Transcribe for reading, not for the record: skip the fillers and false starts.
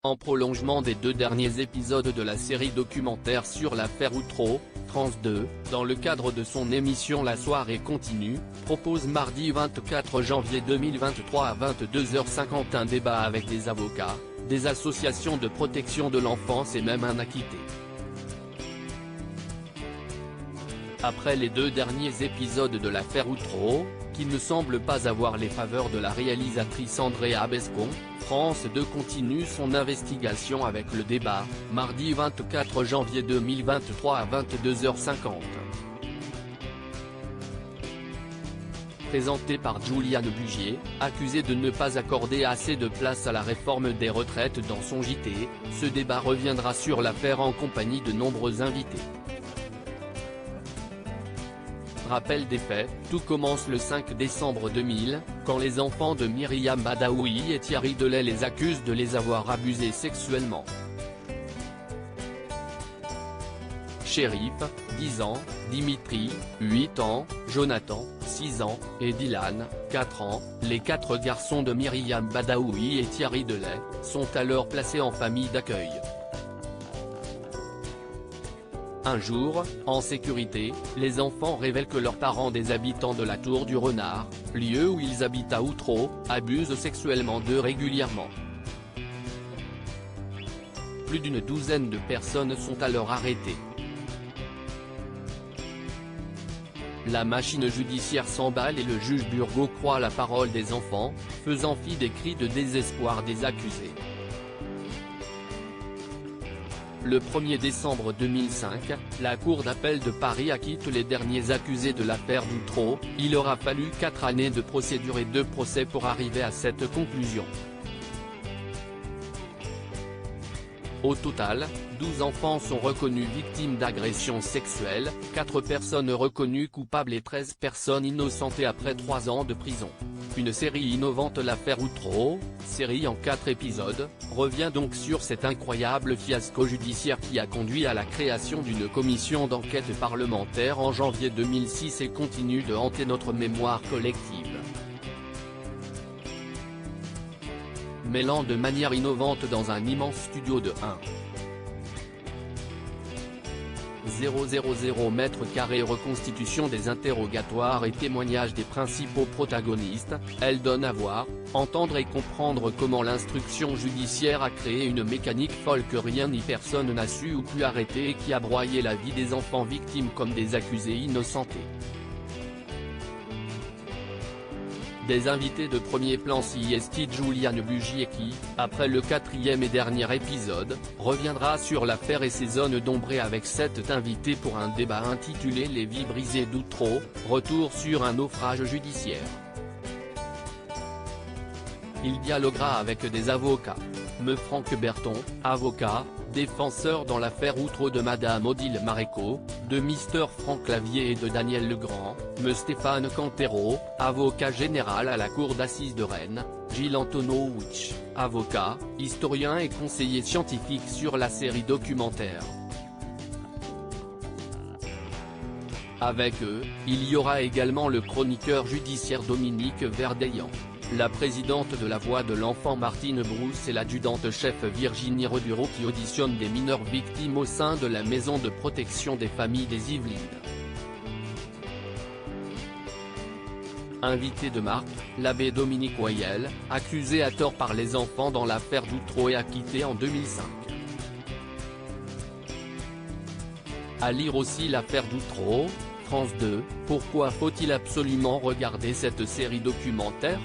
En prolongement des 2 derniers épisodes de la série documentaire sur l'affaire Outreau, France 2, dans le cadre de son émission La Soirée Continue, propose mardi 24 janvier 2023 à 22h50 un débat avec des avocats, des associations de protection de l'enfance et même un acquitté. Après les 2 derniers épisodes de l'affaire Outreau, qui ne semblent pas avoir les faveurs de la réalisatrice Andrea Bescon, France 2 continue son investigation avec le débat, mardi 24 janvier 2023 à 22h50. Présenté par Juliane Bugier, accusée de ne pas accorder assez de place à la réforme des retraites dans son JT, ce débat reviendra sur l'affaire en compagnie de nombreux invités. Rappel des faits, tout commence le 5 décembre 2000, quand les enfants de Myriam Badaoui et Thierry Delay les accusent de les avoir abusés sexuellement. Chérif, 10 ans, Dimitri, 8 ans, Jonathan, 6 ans, et Dylan, 4 ans, les 4 garçons de Myriam Badaoui et Thierry Delay, sont alors placés en famille d'accueil. Un jour, en sécurité, les enfants révèlent que leurs parents, des habitants de la Tour du Renard, lieu où ils habitent à Outreau, abusent sexuellement d'eux régulièrement. Plus d'une douzaine de personnes sont alors arrêtées. La machine judiciaire s'emballe et le juge Burgot croit la parole des enfants, faisant fi des cris de désespoir des accusés. Le 1er décembre 2005, la Cour d'appel de Paris acquitte les derniers accusés de l'affaire d'Outreau. Il aura fallu 4 années de procédure et 2 procès pour arriver à cette conclusion. Au total, 12 enfants sont reconnus victimes d'agressions sexuelles, 4 personnes reconnues coupables et 13 personnes innocentées après 3 ans de prison. Une série innovante, l'affaire Outreau, série en 4 épisodes, revient donc sur cet incroyable fiasco judiciaire qui a conduit à la création d'une commission d'enquête parlementaire en janvier 2006 et continue de hanter notre mémoire collective. Mêlant de manière innovante dans un immense studio de 1,000 m², reconstitution des interrogatoires et témoignages des principaux protagonistes, elle donne à voir, entendre et comprendre comment l'instruction judiciaire a créé une mécanique folle que rien ni personne n'a su ou pu arrêter et qui a broyé la vie des enfants victimes comme des accusés innocentés. Des invités de premier plan CST Juliane Bugier qui, après le 4e et dernier épisode, reviendra sur l'affaire et ses zones d'ombre avec 7 invités pour un débat intitulé Les vies brisées d'Outreau, retour sur un naufrage judiciaire. Il dialoguera avec des avocats. Me Franck Berton, avocat, défenseur dans l'affaire Outreau de Madame Odile Maréco, de Mister Franck Clavier et de Daniel Legrand, me Stéphane Cantero, avocat général à la Cour d'assises de Rennes, Gilles Antonowicz, avocat, historien et conseiller scientifique sur la série documentaire. Avec eux, il y aura également le chroniqueur judiciaire Dominique Verdeillan, la présidente de la Voix de l'Enfant Martine Brousse et l'adjudante-chef Virginie Rebureau qui auditionne des mineurs victimes au sein de la maison de protection des familles des Yvelines. Invité de marque, l'abbé Dominique Wayel, accusé à tort par les enfants dans l'affaire d'Outreau et acquitté en 2005. À lire aussi l'affaire d'Outreau, France 2, pourquoi faut-il absolument regarder cette série documentaire ?